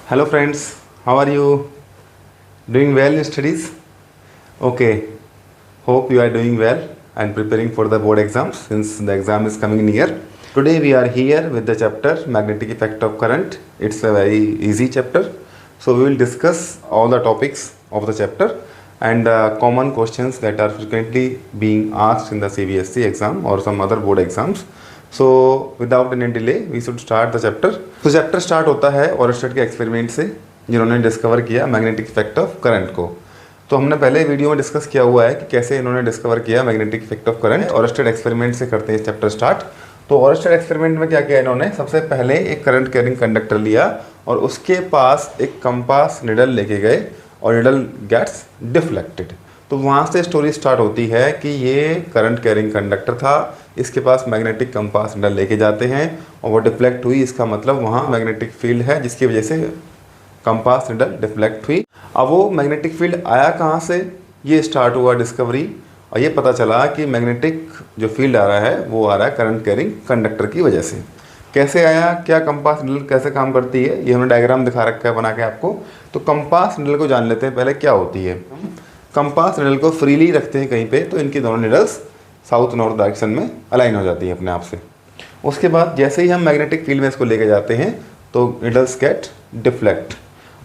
Hello friends, how are you? Doing well in studies? Okay, hope you are doing well and preparing for the board exams since the exam is coming near. Today we are here with the chapter Magnetic Effect of Current. It's a very easy chapter. So we will discuss all the topics of the chapter and common questions that are frequently being asked in the CBSE exam or some other board exams. So without any delay we should start the chapter. तो chapter start होता है Oersted के experiment से जिन्होंने discover किया magnetic effect of current को। तो हमने पहले वीडियो में डिस्कस किया हुआ है कि कैसे इन्होंने डिस्कवर किया magnetic effect of current. Oersted experiment से करते हैं चैप्टर स्टार्ट। तो ओरस्टेड एक्सपेरिमेंट में क्या किया इन्होंने, सबसे पहले एक करंट कैरिंग कंडक्टर लिया और उसके पास एक कंपास निडल लेके गए और निडल गेट्स डिफ्लेक्टेड। तो वहाँ से स्टोरी स्टार्ट होती है कि ये करंट कैरिंग कंडक्टर था, इसके पास मैग्नेटिक कंपास निडल लेके जाते हैं और वो डिफ्लेक्ट हुई। इसका मतलब वहाँ मैग्नेटिक फील्ड है जिसकी वजह से कंपास निडल डिफ्लेक्ट हुई। अब वो मैग्नेटिक फील्ड आया कहाँ से, ये स्टार्ट हुआ डिस्कवरी और ये पता चला कि मैग्नेटिक जो फील्ड आ रहा है वो आ रहा है करंट कैरिंग कंडक्टर की वजह से। कैसे आया, क्या कंपास निडल कैसे काम करती है, ये हमने डायग्राम दिखा रखा है बना के आपको। तो कंपास निडल को जान लेते हैं पहले क्या होती है। कंपास निडल को फ्रीली रखते हैं कहीं पे तो इनकी दोनों निडल्स साउथ नॉर्थ डायरेक्शन में अलाइन हो जाती है अपने आप से। उसके बाद जैसे ही हम मैग्नेटिक फील्ड में इसको लेके जाते हैं तो निडल्स गेट डिफ्लेक्ट।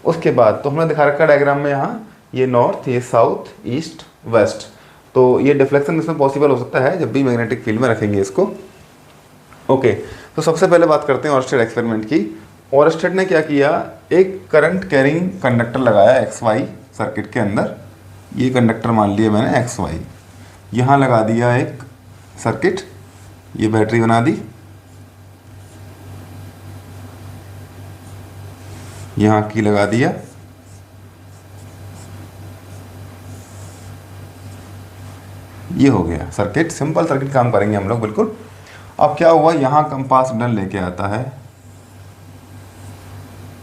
उसके बाद तो हमने दिखा रखा डायग्राम में यहाँ ये नॉर्थ, ये साउथ, ईस्ट, वेस्ट। तो ये डिफ्लेक्शन इसमें पॉसिबल हो सकता है जब भी मैग्नेटिक फील्ड में रखेंगे इसको। ओके, तो सबसे पहले बात करते हैं ओरस्टेड एक्सपेरिमेंट की। ओरस्टेड ने क्या किया, एक करंट कैरिंग कंडक्टर लगाया एक्स वाई सर्किट के अंदर। ये कंडक्टर मान लिया मैंने एक्स वाई, यहाँ लगा दिया एक सर्किट, ये बैटरी बना दी, यहाँ की लगा दिया, ये हो गया सर्किट। सिंपल सर्किट काम करेंगे हम लोग बिल्कुल। अब क्या हुआ, यहाँ कंपास निडल लेके आता है,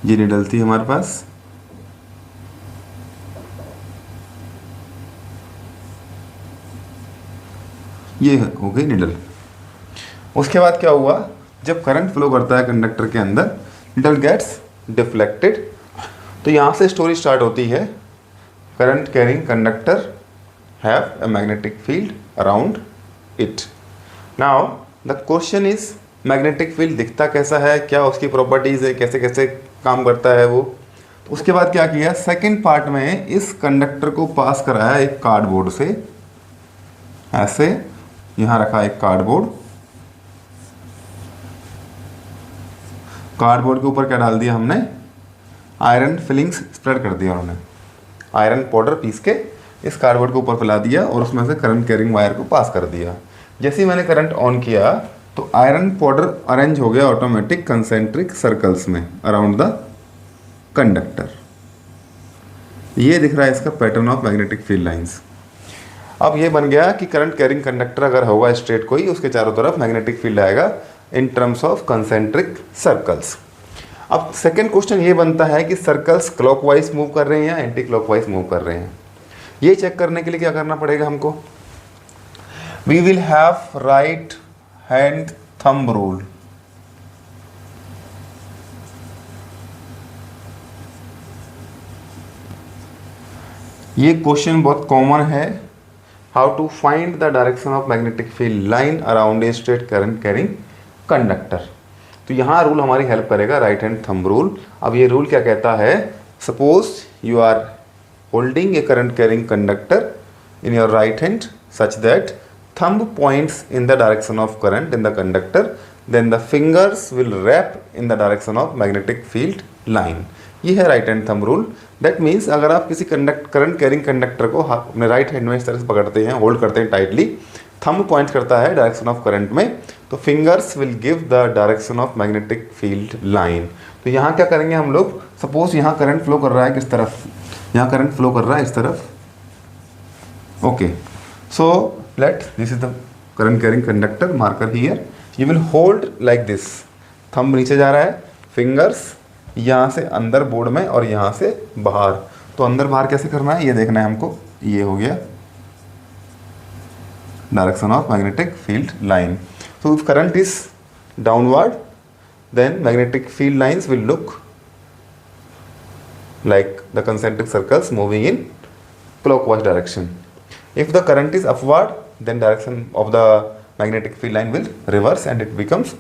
ये निडल थी हमारे पास, ये हो गई निडल। उसके बाद क्या हुआ, जब करंट फ्लो करता है कंडक्टर के अंदर निडल गेट्स डिफ्लेक्टेड। तो यहाँ से स्टोरी स्टार्ट होती है, current carrying conductor have a magnetic field around it. Now the question is magnetic field दिखता कैसा है, क्या उसकी प्रॉपर्टीज है, कैसे कैसे काम करता है वो। तो उसके बाद क्या किया, सेकेंड पार्ट में इस कंडक्टर को पास कराया एक कार्डबोर्ड से, ऐसे यहाँ रखा एक कार्डबोर्ड, कार्डबोर्ड के ऊपर क्या डाल दिया हमने, आयरन फिलिंग्स स्प्रेड कर दिया उन्होंने, आयरन पाउडर पीस के इस कार्डबोर्ड के ऊपर फैला दिया और उसमें से करंट कैरिंग वायर को पास कर दिया। जैसे ही मैंने करंट ऑन किया तो आयरन पाउडर अरेंज हो गया ऑटोमेटिक कंसेंट्रिक सर्कल्स में अराउंड द कंडक्टर। ये दिख रहा है इसका pattern of magnetic field lines. अब ये बन गया कि करंट कैरिंग कंडक्टर अगर होगा स्ट्रेट कोई, उसके चारों तरफ मैग्नेटिक फील्ड आएगा in terms of concentric circles. अब सेकंड क्वेश्चन ये बनता है कि सर्कल्स क्लॉकवाइज मूव कर रहे हैं या एंटी क्लॉकवाइज मूव कर रहे हैं। ये चेक करने के लिए क्या करना पड़ेगा हमको, we will have right hand thumb rule. ये क्वेश्चन बहुत कॉमन है, how to find the direction of magnetic field line around a straight current carrying conductor. तो यहाँ रूल हमारी हेल्प करेगा, राइट हैंड थंब रूल। अब ये रूल क्या कहता है, suppose you are holding a current carrying conductor in your right hand such that thumb points in the direction of current in the conductor, then the fingers will wrap in the direction of magnetic field line। ये है right hand thumb rule. That means अगर आप किसी current carrying conductor को अपने right hand में इस तरह से पकड़ते हैं, होल्ड करते हैं टाइटली, थंब पॉइंट करता है डायरेक्शन ऑफ करंट में, तो fingers will give the direction of magnetic field line. तो यहाँ क्या करेंगे हम लोग, सपोज यहाँ करंट फ्लो कर रहा है किस तरफ, यहाँ करंट फ्लो कर रहा है इस तरफ। Okay, so let this is the current carrying conductor marker here, you will hold like this, thumb नीचे जा रहा है, fingers यहाँ से अंदर बोर्ड में और यहाँ से बाहर। तो अंदर बाहर कैसे करना है ये देखना है हमको। ये हो गया direction of magnetic field line. so if current is downward then magnetic field lines will look like the concentric circles moving in clockwise direction. If the current is upward, then direction of the magnetic field line will reverse and it becomes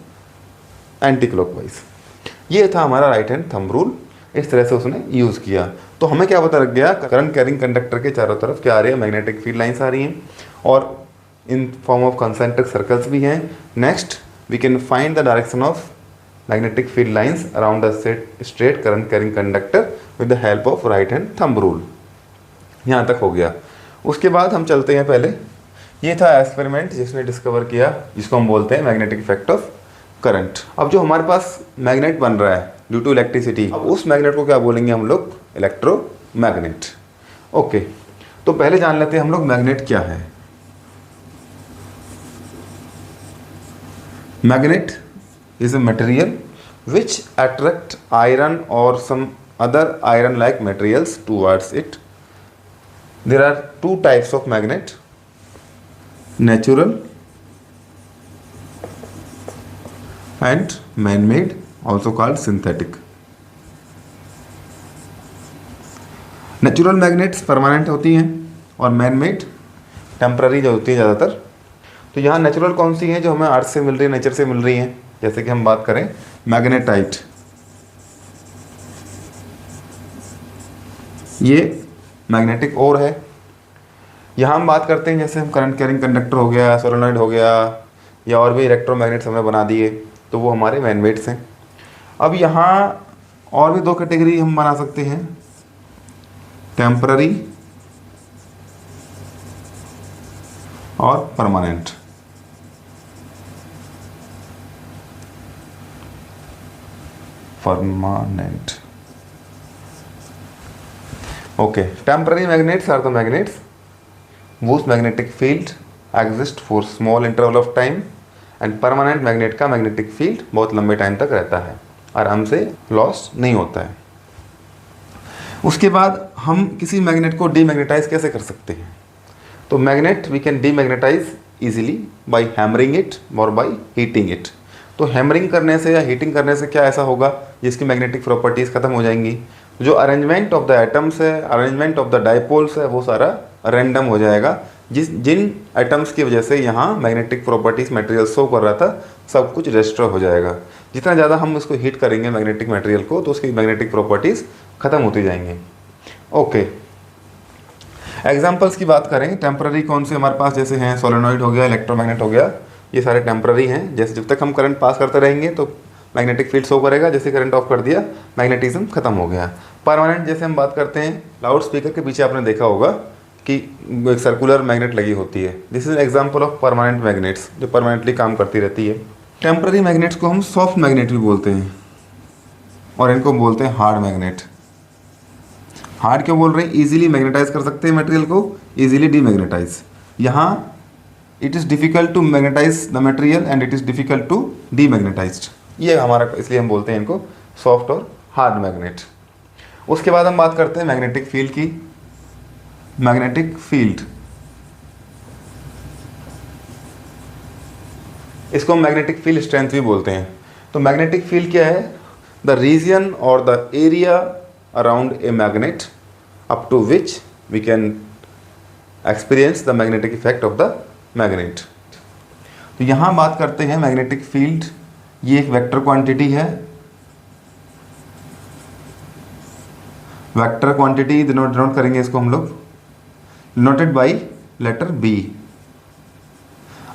anti-clockwise. ये था हमारा right hand thumb rule, इस तरह से उसने use किया। तो हमें क्या पता लग गया, करंट कैरिंग कंडक्टर के चारों तरफ क्या आ रही है, मैग्नेटिक फील्ड लाइंस आ रही हैं और in form of concentric circles भी हैं। Next we can find the direction of magnetic field lines around the straight current carrying conductor with the help of right hand thumb rule. यहाँ तक हो गया। उसके बाद हम चलते हैं, पहले ये था एक्सपेरिमेंट जिसने डिस्कवर किया, जिसको हम बोलते हैं मैग्नेटिक इफेक्ट ऑफ करंट। अब जो हमारे पास मैग्नेट बन रहा है ड्यू टू इलेक्ट्रिसिटी, अब उस मैग्नेट को क्या बोलेंगे हम लोग, इलेक्ट्रोमैग्नेट। ओके, तो पहले जान लेते हैं हम लोग मैग्नेट क्या है। Magnet is a material which attract iron or some other iron like materials towards it. There are two types of magnet, natural and man-made, also called synthetic. Natural magnets permanent होती हैं और man made temporary जो होती है ज़्यादातर। तो यहाँ natural कौन सी हैं, जो हमें अर्थ से मिल रही है, नेचर से मिल रही हैं। जैसे कि हम बात करें मैग्नेटाइट, ये मैग्नेटिक ओर है। यहाँ हम बात करते हैं जैसे हम करंट कैरिंग कंडक्टर हो गया, सोलेनॉइड हो गया, या और भी इलेक्ट्रोमैग्नेट्स हमने बना दिए, तो वो हमारे मैनमेड्स हैं। अब यहाँ और भी दो कैटेगरी हम बना सकते हैं, टेम्पररी और permanent. Permanent, okay, temporary magnets are the magnets whose magnetic field exist for small interval of time and permanent magnet का magnetic field बहुत लंबे टाइम तक रहता है, आराम से लॉस नहीं होता है। उसके बाद हम किसी मैग्नेट को डीमैग्नेटाइज कैसे कर सकते हैं, तो magnet we can demagnetise easily by hammering it और बाय हीटिंग इट। तो हैमरिंग करने से या हीटिंग करने से क्या ऐसा होगा, जिसकी मैग्नेटिक प्रॉपर्टीज़ ख़त्म हो जाएंगी। जो अरेंजमेंट ऑफ द एटम्स है, अरेंजमेंट ऑफ द डाइपोल्स है, वो सारा रैंडम हो जाएगा। जिन एटम्स की वजह से यहाँ मैग्नेटिक प्रॉपर्टीज़ मटेरियल शो कर रहा था, सब कुछ रेस्ट्रॉय हो जाएगा। जितना ज़्यादा हम उसको हीट करेंगे मैग्नेटिक मटेरियल को, तो उसकी मैग्नेटिक प्रॉपर्टीज़ ख़त्म होती जाएंगी। ओके, एग्जाम्पल्स की बात करें, टेम्पररी कौन से हमारे पास जैसे हैं, सोलेनॉइड हो गया, इलेक्ट्रोमैग्नेट हो गया, ये सारे टेम्पररी हैं। जैसे जब तक हम करंट पास करते रहेंगे तो मैग्नेटिक फील्ड शो करेगा, जैसे करंट ऑफ कर दिया मैग्नेटिज्म खत्म हो गया। परमानेंट जैसे हम बात करते हैं, लाउड स्पीकर के पीछे आपने देखा होगा कि एक सर्कुलर मैग्नेट लगी होती है, this is example of permanent magnets जो परमानेंटली काम करती रहती है। टेम्पररी मैग्नेट्स को हम सॉफ्ट मैग्नेट भी बोलते हैं और इनको बोलते हैं हार्ड मैग्नेट। हार्ड क्यों बोल रहे हैं, इजीली मैग्नेटाइज कर सकते हैं मटेरियल को, इजीली डीमैग्नेटाइज। यहाँ it is difficult to magnetize the material and it is difficult to demagnetized, ये हमारा, इसलिए हम बोलते हैं इनको सॉफ्ट और हार्ड मैग्नेट। उसके बाद हम बात करते हैं मैग्नेटिक फील्ड की। मैग्नेटिक फील्ड, इसको हम मैग्नेटिक फील्ड स्ट्रेंथ भी बोलते हैं। तो मैग्नेटिक फील्ड क्या है, द रीजन और the area around a magnet up to which we can experience the magnetic effect of the magnet. तो यहाँ बात करते हैं मैग्नेटिक फील्ड, ये एक वेक्टर क्वांटिटी है। वेक्टर क्वांटिटी डिनोट करेंगे इसको हम लोग, नोटेड बाय लेटर बी।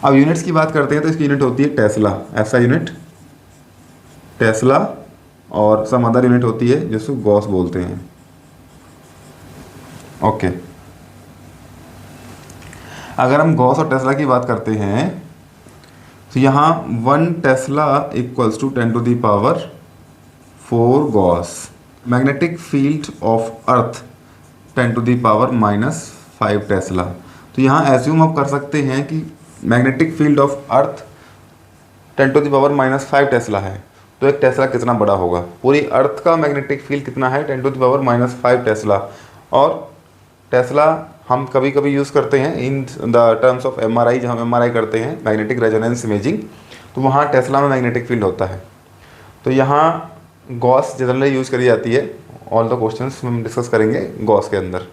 अब यूनिट्स की बात करते हैं तो इसकी यूनिट होती है टेस्ला, ऐसा यूनिट टेस्ला, और सम अदर यूनिट होती है जिसको गॉस बोलते हैं। ओके, अगर हम गॉस और टेस्ला की बात करते हैं तो यहाँ 1 tesla equals to 10⁻⁴ gauss. Magnetic field of earth 10⁻⁻5 tesla. तो यहाँ एज्यूम आप कर सकते हैं कि magnetic field of earth 10⁻⁻5 tesla है, तो एक टेस्ला कितना बड़ा होगा। पूरी अर्थ का मैग्नेटिक फील्ड कितना है, 10⁻⁵ टेस्ला। और टेस्ला हम कभी कभी यूज़ करते हैं in the terms of MRI, जब हम MRI करते हैं मैग्नेटिक रेजोनेंस इमेजिंग, तो वहाँ टेस्ला में मैग्नेटिक फील्ड होता है। तो यहाँ गॉस जनरली यूज़ करी जाती है ऑल द क्वेश्चंस हम डिस्कस करेंगे गॉस के अंदर।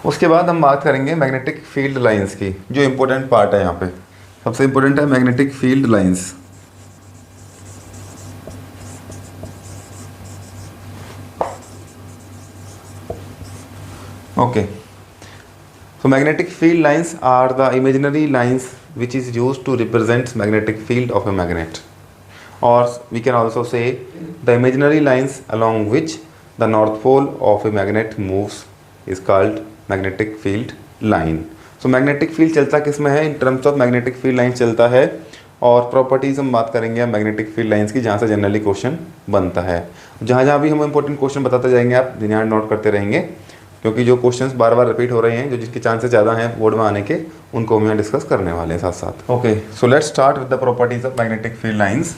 उसके बाद हम बात करेंगे मैग्नेटिक फील्ड लाइंस की, जो इम्पोर्टेंट पार्ट है यहाँ पे। सबसे इम्पोर्टेंट है magnetic field lines. Okay, so magnetic field lines are the imaginary lines which is used to represent magnetic field of a magnet, or we can also say the imaginary lines along which the north pole of a magnet moves is called magnetic field line. So magnetic field चलता किस में है? in terms of magnetic field line चलता है। और properties हम बात करेंगे मैग्नेटिक फील्ड लाइंस की, जहाँ से जनरली क्वेश्चन बनता है। जहाँ जहाँ भी हम इंपॉर्टेंट क्वेश्चन बताते जाएंगे, आप ध्यान नोट करते रहेंगे, क्योंकि जो क्वेश्चंस बार बार रिपीट हो रहे हैं, जो जिसके चांसेस ज़्यादा हैं बोर्ड में आने के, उनको हम यहाँ डिस्कस करने वाले हैं साथ साथ। Okay, so let's start with the properties of magnetic field lines.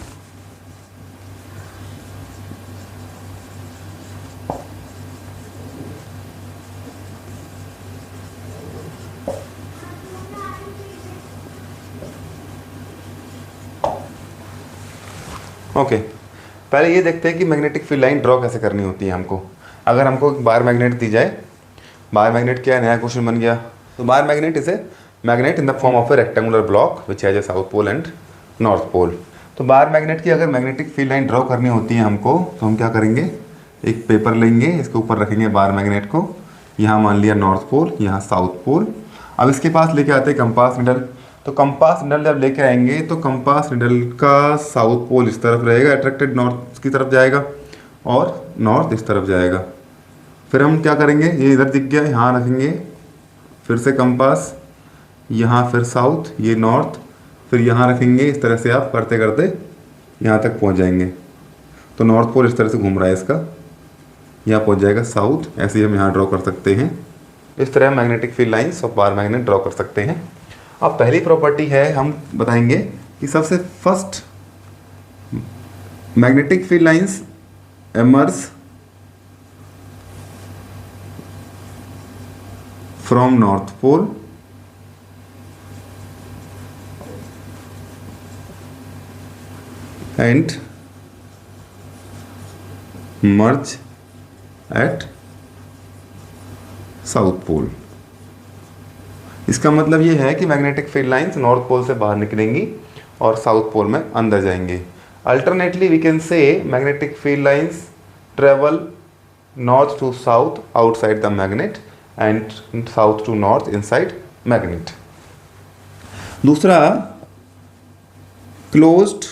Okay, पहले ये देखते हैं कि मैग्नेटिक फील्ड लाइन ड्रॉ कैसे करनी होती है हमको। अगर हमको एक बार मैग्नेट दी जाए, बार मैग्नेट क्या है, नया क्वेश्चन बन गया। तो bar magnet is a magnet in the form of a rectangular block which has a south pole and north pole. तो बार मैग्नेट की अगर मैग्नेटिक फील्ड लाइन ड्रॉ करनी होती है हमको, तो हम क्या करेंगे, एक पेपर लेंगे, इसके ऊपर रखेंगे बार मैग्नेट को, यहाँ मान लिया नॉर्थ पोल, यहाँ साउथ पोल। अब इसके पास लेके आते हैं कंपास निडल। तो कंपास निडल जब लेके आएंगे तो कंपास निडल का साउथ पोल इस तरफ रहेगा, अट्रैक्टेड नॉर्थ की तरफ जाएगा, और नॉर्थ इस तरफ जाएगा। फिर हम क्या करेंगे, ये इधर दिख गया, यहाँ रखेंगे, फिर से कंपास, यहाँ फिर साउथ, ये नॉर्थ, फिर यहाँ रखेंगे। इस तरह से आप करते करते यहाँ तक पहुँच जाएंगे। तो नॉर्थ पोल इस तरह से घूम रहा है इसका, यहाँ पहुँच जाएगा साउथ। ऐसे ही हम यहाँ ड्रॉ कर सकते हैं। इस तरह magnetic field lines of bar magnet draw कर सकते हैं। अब पहली प्रॉपर्टी है, हम बताएंगे कि सबसे first magnetic field lines emerge from north pole and merge at south pole. इसका मतलब ये है कि magnetic field lines north pole से बाहर निकलेंगी और साउथ पोल में अंदर जाएंगे। Alternately we can say magnetic field lines travel north to south outside the magnet and south to north inside magnet। दूसरा, क्लोज्ड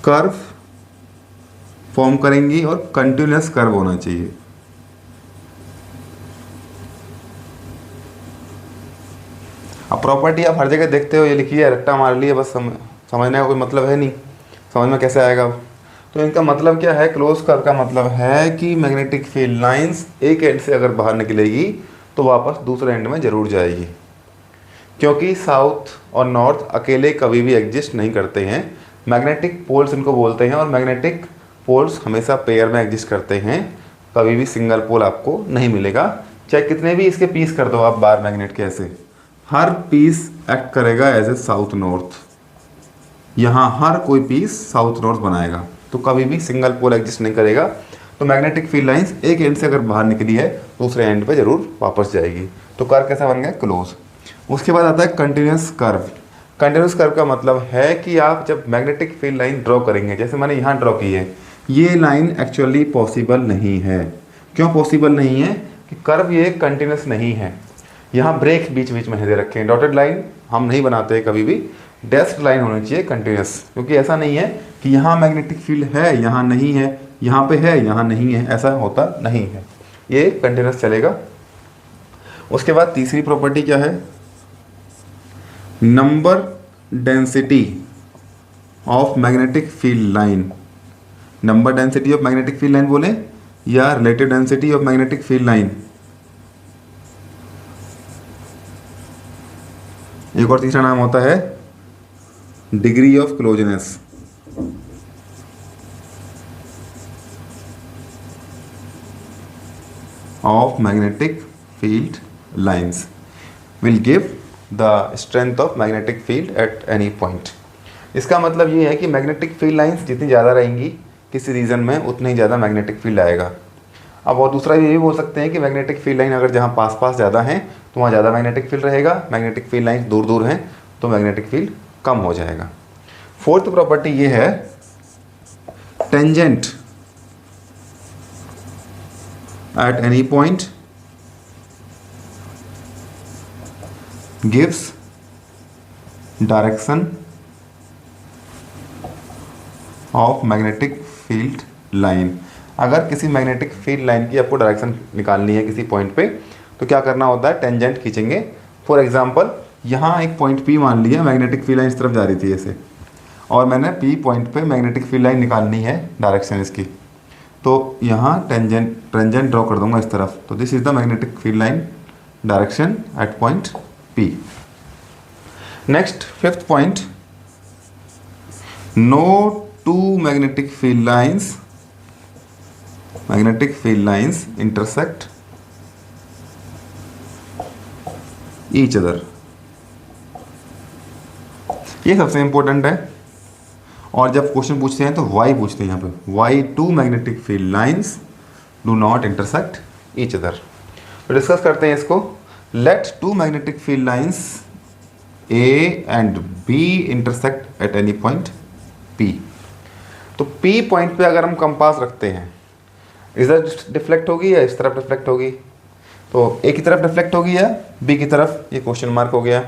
कर्व फॉर्म करेंगी और कंटिन्यूअस कर्व होना चाहिए। अब प्रॉपर्टी आप हर जगह देखते हो, ये लिखी है, रट्टा मार लिया, बस समझने का कोई मतलब है नहीं, समझ में कैसे आएगा। तो इनका मतलब क्या है, क्लोज कर्व का मतलब है कि मैग्नेटिक फील्ड लाइंस एक एंड से अगर बाहर निकलेगी तो वापस दूसरे एंड में ज़रूर जाएगी, क्योंकि साउथ और नॉर्थ अकेले कभी भी एग्जिस्ट नहीं करते हैं। मैग्नेटिक पोल्स इनको बोलते हैं, और मैग्नेटिक पोल्स हमेशा पेयर में एग्जिस्ट करते हैं, कभी भी सिंगल पोल आपको नहीं मिलेगा। चाहे कितने भी इसके पीस कर दो आप बार मैग्नेट के, ऐसे हर पीस एक्ट करेगा एज ए साउथ नॉर्थ। यहाँ हर कोई पीस साउथ नॉर्थ बनाएगा, तो कभी भी सिंगल पोल एग्जिस्ट नहीं करेगा। तो मैग्नेटिक फील्ड लाइंस एक एंड से अगर बाहर निकली है दूसरे एंड पे जरूर वापस जाएगी। तो कर्व कैसा बन गया, क्लोज। उसके बाद आता है कंटिन्यूअस कर्व। कंटिन्यूअस कर्व का मतलब है कि आप जब मैग्नेटिक फील्ड लाइन ड्रॉ करेंगे, जैसे मैंने यहाँ ड्रॉ की है, ये लाइन एक्चुअली पॉसिबल नहीं है। क्यों पॉसिबल नहीं है? कि कर्व ये कंटिन्यूअस नहीं है, यहाँ ब्रेक बीच बीच में दे रखे हैं। डॉटेड लाइन हम नहीं बनाते कभी भी, डैश्ड लाइन होनी चाहिए कंटिन्यूअस, क्योंकि ऐसा नहीं है कि यहाँ मैग्नेटिक फील्ड है यहाँ नहीं है, यहाँ पे है यहाँ नहीं है, ऐसा होता नहीं है, ये कंटिन्यूअस चलेगा। उसके बाद तीसरी प्रॉपर्टी क्या है, number density of magnetic field line. Number density of magnetic field line बोले या relative density of magnetic field line. एक और तीसरा नाम होता है degree of closeness. of magnetic field lines will give the strength of magnetic field at any point। इसका मतलब ये है कि मैग्नेटिक फील्ड लाइंस जितनी ज़्यादा रहेंगी किसी रीजन में उतना ही ज़्यादा मैग्नेटिक फील्ड आएगा। अब और दूसरा ये भी बोल सकते हैं कि मैग्नेटिक फील्ड लाइन अगर जहाँ पास पास ज़्यादा हैं तो वहाँ ज़्यादा मैग्नेटिक फील्ड रहेगा, मैग्नेटिक फील्ड लाइन दूर दूर हैं तो मैग्नेटिक फील्ड कम हो जाएगा। फोर्थ प्रॉपर्टी ये है tangent at any point gives direction of magnetic field line. अगर किसी मैग्नेटिक फील्ड लाइन की आपको डायरेक्शन निकालनी है किसी पॉइंट पे तो क्या करना होता है, टेंजेंट खींचेंगे। फॉर एग्जांपल यहाँ एक पॉइंट P मान लिया, मैग्नेटिक फील्ड लाइन इस तरफ जा रही थी ऐसे, और मैंने P पॉइंट पे मैग्नेटिक फील्ड लाइन निकालनी है डायरेक्शन इसकी, तो यहाँ टेंजेंट ड्रॉ कर दूंगा इस तरफ। तो this is the magnetic field line direction at point P। Next fifth point, no two magnetic field lines intersect each other। ये सबसे इंपॉर्टेंट है, और जब क्वेश्चन पूछते हैं तो वाई पूछते हैं यहाँ पे, why two magnetic field lines do not intersect each other. तो डिस्कस करते हैं इसको। Let two magnetic field lines A and B intersect at any point P. तो P पॉइंट पे अगर हम कंपास रखते हैं, इधर डिफ्लेक्ट होगी या इस तरफ डिफ्लेक्ट होगी, तो A की तरफ डिफ्लेक्ट होगी या B की तरफ, ये क्वेश्चन मार्क हो गया।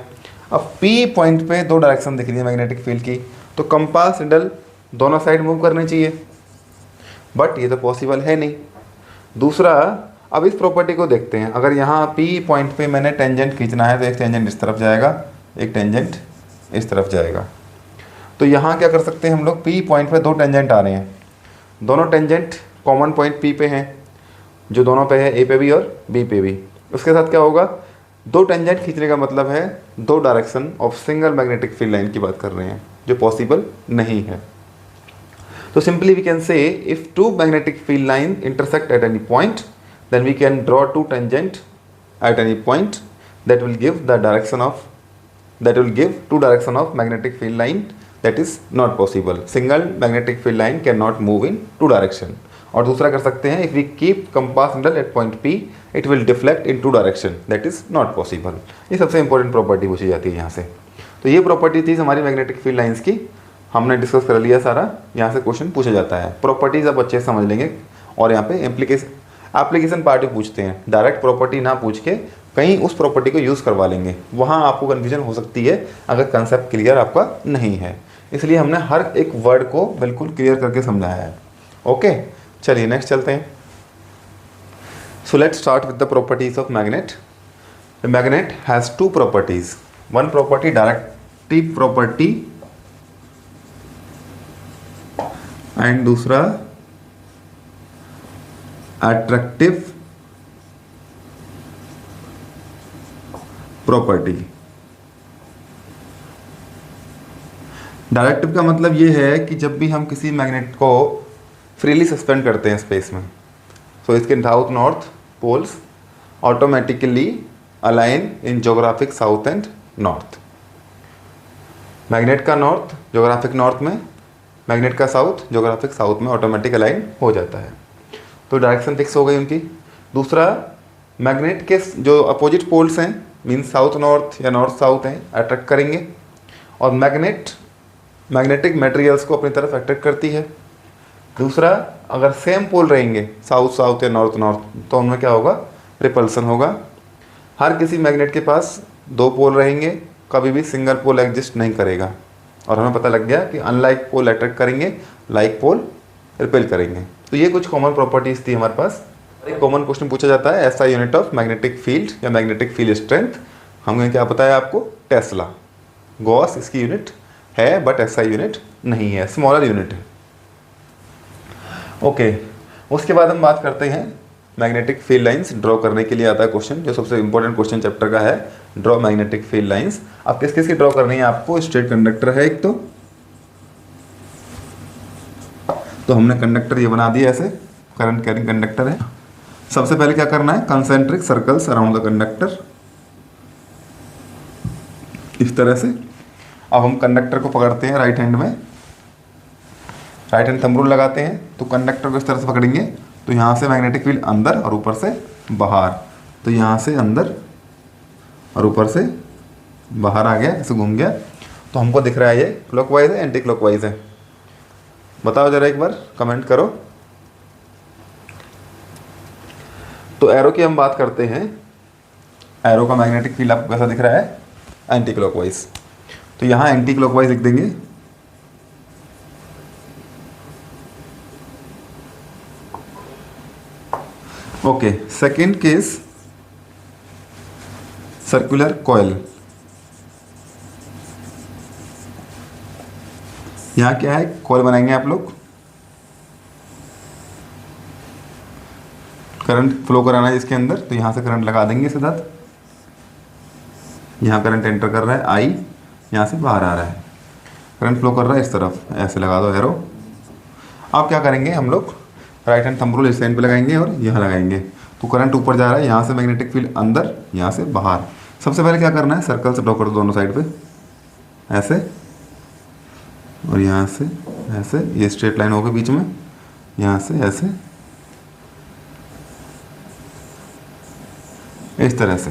अब P पॉइंट पे दो डायरेक्शन दिख रही है मैग्नेटिक फील्ड की, तो कंपास निडल दोनों साइड मूव करनी चाहिए, बट ये तो पॉसिबल है नहीं। दूसरा, अब इस प्रॉपर्टी को देखते हैं, अगर यहाँ P पॉइंट पे मैंने टेंजेंट खींचना है तो एक टेंजेंट इस तरफ जाएगा, एक टेंजेंट इस तरफ जाएगा। तो यहाँ क्या कर सकते हैं हम लोग, P पॉइंट पे दो टेंजेंट आ रहे हैं, दोनों टेंजेंट कॉमन पॉइंट P पे हैं, जो दोनों पे है A पे भी और B पे भी। उसके साथ क्या होगा, दो टेंजेंट खींचने का मतलब है दो direction of single magnetic field line की बात कर रहे हैं, जो पॉसिबल नहीं है। तो simply we can say if two magnetic field line intersect at any point then we can draw two tangent at any point that will give two direction of magnetic field line that is not possible. Single magnetic field line cannot move in two direction. और दूसरा कर सकते हैं, if we keep compass needle at point P it will deflect in two direction, that is not possible. ये सबसे important property पूछी जाती है यहाँ से। तो ये प्रॉपर्टी थी हमारी मैग्नेटिक फील्ड लाइंस की, हमने डिस्कस कर लिया सारा। यहाँ से क्वेश्चन पूछा जाता है, प्रॉपर्टीज आप अच्छे से समझ लेंगे, और यहाँ पे एप्लीकेशन पार्ट भी पूछते हैं, डायरेक्ट प्रॉपर्टी ना पूछ के कहीं उस प्रॉपर्टी को यूज़ करवा लेंगे, वहाँ आपको कन्फ्यूजन हो सकती है अगर कंसेप्ट क्लियर आपका नहीं है। इसलिए हमने हर एक वर्ड को बिल्कुल क्लियर करके समझाया है। ओके, चलिए नेक्स्ट चलते हैं। So let's start with the properties of magnet. The magnet has two properties, one property directive property and दूसरा अट्रैक्टिव प्रॉपर्टी। डायरेक्टिव का मतलब ये है कि जब भी हम किसी मैग्नेट को फ्रीली सस्पेंड करते हैं स्पेस में, तो इसके south north poles automatically align in geographic south and north. Magnet का नॉर्थ ज्योग्राफिक नॉर्थ में, मैग्नेट का साउथ ज्योग्राफिक साउथ में ऑटोमेटिक अलाइन हो जाता है, तो डायरेक्शन फिक्स हो गई उनकी। दूसरा, मैग्नेट के जो अपोजिट पोल्स हैं मीन्स साउथ नॉर्थ या नॉर्थ साउथ हैं, अट्रैक्ट करेंगे, और मैग्नेटिक मटेरियल्स को अपनी तरफ अट्रैक्ट करती है। दूसरा, अगर सेम पोल रहेंगे साउथ साउथ या नॉर्थ नॉर्थ, तो उनमें क्या होगा, रिपल्सन होगा। हर किसी मैग्नेट के पास दो पोल रहेंगे, कभी भी सिंगल पोल एग्जिस्ट नहीं करेगा, और हमें पता लग गया कि अनलाइक पोल अट्रैक्ट करेंगे, लाइक पोल रिपेल करेंगे। तो ये कुछ कॉमन प्रॉपर्टीज थी हमारे पास। एक कॉमन क्वेश्चन पूछा जाता है, ऐसा यूनिट ऑफ मैग्नेटिक फील्ड या मैग्नेटिक फील्ड स्ट्रेंथ, हमने क्या बताया आपको, टेस्ला। गॉस इसकी यूनिट है बट ऐसा यूनिट नहीं है, स्मॉलर यूनिट है। ओके, उसके बाद हम बात करते हैं मैग्नेटिक फील्ड लाइंस ड्रॉ करने के लिए आता है क्वेश्चन, जो सबसे इंपॉर्टेंट क्वेश्चन चैप्टर का है, ड्रॉ मैग्नेटिक फील्ड लाइंस। अब किस किस की ड्रॉ करनी है आपको, स्ट्रेट कंडक्टर है एक, तो हमने कंडक्टर ये बना दिया ऐसे, करंट कैरिंग कंडक्टर है। सबसे पहले क्या करना है, concentric circles around the conductor, इस तरह से। अब हम कंडक्टर को पकड़ते हैं राइट हैंड में, राइट हैंड थंब रूल लगाते हैं तो कंडक्टर को इस तरह से पकड़ेंगे तो यहाँ से मैग्नेटिक फील्ड अंदर और ऊपर से बाहर, तो यहाँ से अंदर और ऊपर से बाहर आ गया, ऐसे घूम गया। तो हमको दिख रहा है ये क्लॉकवाइज है एंटी क्लॉकवाइज है, बताओ ज़रा एक बार कमेंट करो। तो एरो की हम बात करते हैं, एरो का मैग्नेटिक फील्ड आपको कैसा दिख रहा है, एंटी क्लॉकवाइज। तो यहाँ एंटी क्लॉकवाइज लिख देंगे। Okay, second case circular coil. यहाँ क्या है, कॉइल बनाएंगे आप लोग, करंट फ्लो कराना है इसके अंदर, तो यहाँ से करंट लगा देंगे सीधा। यहाँ करंट एंटर कर रहा है आई, यहाँ से बाहर आ रहा है, करंट फ्लो कर रहा है इस तरफ, ऐसे लगा दो एरो। अब क्या करेंगे हम लोग, राइट हैंड थंब रूल इस एंड पे लगाएंगे और यहाँ लगाएंगे, तो करंट ऊपर जा रहा है, यहाँ से मैग्नेटिक फील्ड अंदर, यहाँ से बाहर। सबसे पहले क्या करना है, सर्कल से ड्रॉ कर दो दोनों साइड पे, ऐसे, और यहाँ से ऐसे, ये स्ट्रेट लाइन होगी बीच में, यहाँ से ऐसे, इस तरह से।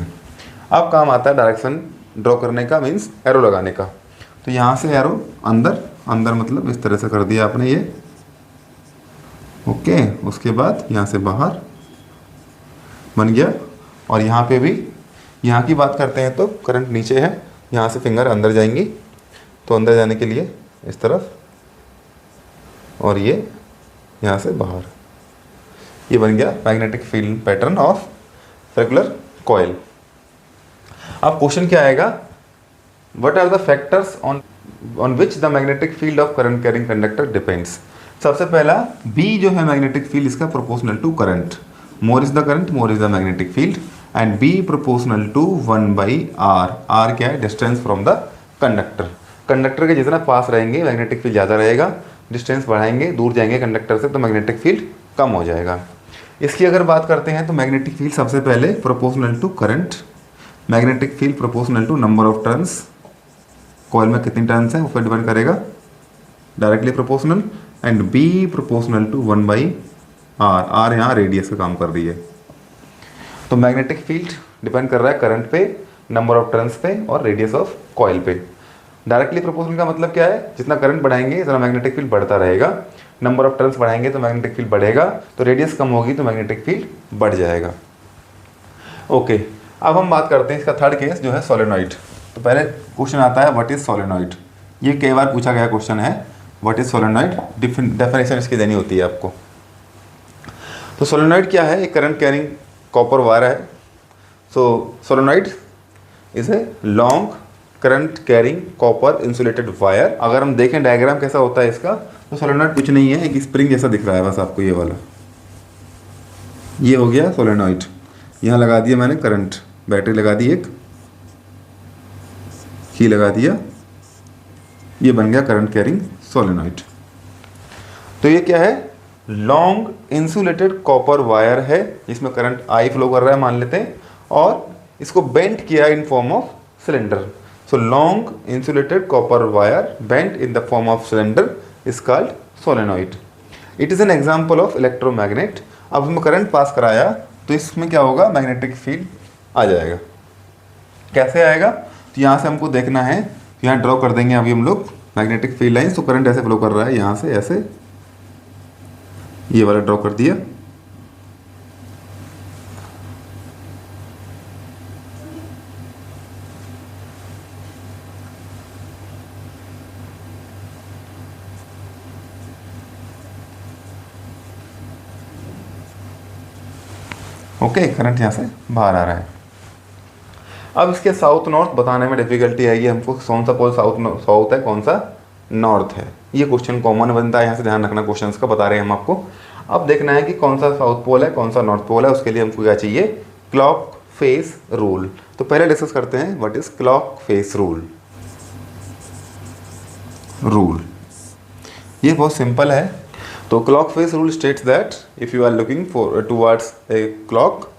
अब काम आता है डायरेक्शन ड्रॉ करने का, मीन्स एरो लगाने का। तो यहाँ से एरो अंदर, अंदर मतलब इस तरह से कर दिया आपने ये, ओके। उसके बाद यहाँ से बाहर बन गया, और यहाँ पे भी, यहाँ की बात करते हैं तो करंट नीचे है, यहाँ से फिंगर अंदर जाएंगी, तो अंदर जाने के लिए इस तरफ, और ये यहाँ से बाहर, ये बन गया magnetic field pattern of circular coil. अब क्वेश्चन क्या आएगा, what are the factors on which the magnetic field of current carrying conductor depends. सबसे पहला B जो है मैग्नेटिक फील्ड, इसका proportional to current, more is the current more is the magnetic field, and B proportional to 1/r। r क्या है, distance from the conductor. Conductor के जितना पास रहेंगे मैग्नेटिक फील्ड ज़्यादा रहेगा, डिस्टेंस बढ़ाएंगे, दूर जाएंगे कंडक्टर से, तो मैग्नेटिक फील्ड कम हो जाएगा। इसकी अगर बात करते हैं तो मैग्नेटिक फील्ड सबसे पहले proportional to current, magnetic field proportional to number of turns, coil में कितनी टर्न्स हैं उस पर डिपेंड करेगा, directly proportional, and B proportional to 1/r। r यहाँ रेडियस का काम कर रही है। तो मैग्नेटिक फील्ड डिपेंड कर रहा है करंट पे, नंबर ऑफ टर्न्स पे, और रेडियस ऑफ कॉइल पे। डायरेक्टली प्रोपोर्शनल का मतलब क्या है, जितना करंट बढ़ाएंगे उतना मैग्नेटिक फील्ड बढ़ता रहेगा, नंबर ऑफ टर्न्स बढ़ाएंगे तो मैग्नेटिक फील्ड बढ़ेगा, तो रेडियस कम होगी तो मैग्नेटिक फील्ड बढ़ जाएगा। ओके, अब हम बात करते हैं इसका थर्ड केस जो है सोलेनॉइड। तो पहले क्वेश्चन आता है व्हाट इज सोलेनॉइड, ये कई बार पूछा गया क्वेश्चन है, व्हाट इज सोलेनॉइड, डेफिनेशन इसकी देनी होती है आपको। तो सोलेनॉइड क्या है, एक करंट कैरिंग कॉपर वायर है। So solenoid is a long current carrying copper insulated wire. अगर हम देखें डायग्राम कैसा होता है इसका, तो सोलेनॉइड कुछ नहीं है, एक स्प्रिंग जैसा दिख रहा है बस आपको, ये वाला, ये हो गया सोलेनॉइड। यहाँ लगा दिया मैंने करंट, बैटरी लगा दी, एक की लगा दिया, ये बन गया करंट कैरिंग सोलेनॉइड। तो ये क्या है, लॉन्ग इंसुलेटेड कॉपर वायर है, जिसमें करंट आई फ्लो कर रहा है मान लेते हैं, और इसको बेंट किया इन form of cylinder. So long insulated copper wire bent in the form of cylinder is called solenoid. It is an example of electromagnet. अब हम करंट पास कराया तो इसमें क्या होगा, मैग्नेटिक फील्ड आ जाएगा। कैसे आएगा, तो यहाँ से हमको देखना है, यहाँ ड्रॉ कर देंगे अभी हम लोग मैग्नेटिक फील्ड लाइंस। तो करंट ऐसे फ्लो कर रहा है, यहाँ से ऐसे, ये वाला ड्रॉ कर दिया, ओके, करंट यहाँ से बाहर आ रहा है। अब इसके साउथ नॉर्थ बताने में डिफिकल्टी आएगी हमको, कौन सा पोल साउथ है, कौन सा नॉर्थ है। ये क्वेश्चन कॉमन बनता है, यहाँ से ध्यान रखना क्वेश्चंस का, बता रहे हैं हम आपको। अब देखना है कि कौन सा साउथ पोल है, कौन सा नॉर्थ पोल है, उसके लिए हमको क्या चाहिए, क्लॉक फेस रूल। तो पहले डिस्कस करते हैं what is clock face rule. ये बहुत सिंपल है। तो clock face rule states that if you are looking for towards a clock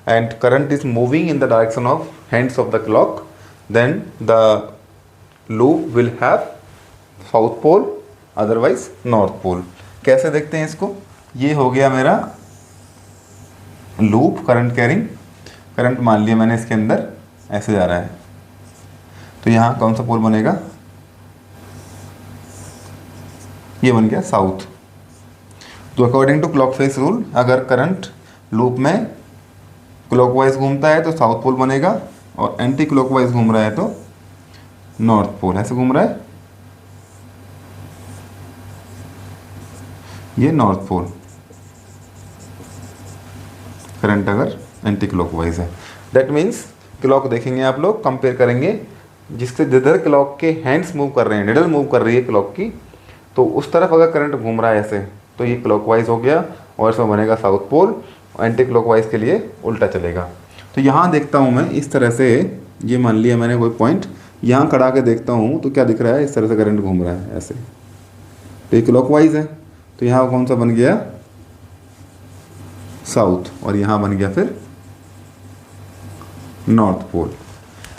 and current is moving in the direction of hands of the clock, then the loop will have south pole otherwise north pole. कैसे देखते हैं इसको, ये हो गया मेरा loop current carrying, current मान लिया मैंने इसके अंदर ऐसे जा रहा है, तो यहाँ कौन सा पोल बनेगा, ये बन गया साउथ। तो according to clock face rule, अगर करंट लूप में क्लॉकवाइज घूमता है तो साउथ पोल बनेगा, और एंटी क्लॉकवाइज घूम रहा है तो नॉर्थ पोल। ऐसे घूम रहा है, ये नॉर्थ पोल करंट अगर एंटी क्लॉकवाइज है। दैट मीन्स क्लॉक देखेंगे आप लोग, कंपेयर करेंगे जिससे जिधर क्लॉक के हैंड्स मूव कर रहे हैं, निडल मूव कर रही है क्लॉक की, तो उस तरफ अगर करंट घूम रहा है ऐसे, तो ये क्लॉकवाइज हो गया और इसमें बनेगा साउथ पोल, एंटी क्लॉकवाइज के लिए उल्टा चलेगा। तो यहाँ देखता हूँ मैं इस तरह से, ये मान लिया मैंने कोई पॉइंट, यहाँ खड़ा के देखता हूँ तो क्या दिख रहा है, इस तरह से करंट घूम रहा है ऐसे, तो ये क्लॉकवाइज है, तो यहाँ कौन सा बन गया, साउथ, और यहाँ बन गया फिर नॉर्थ पोल।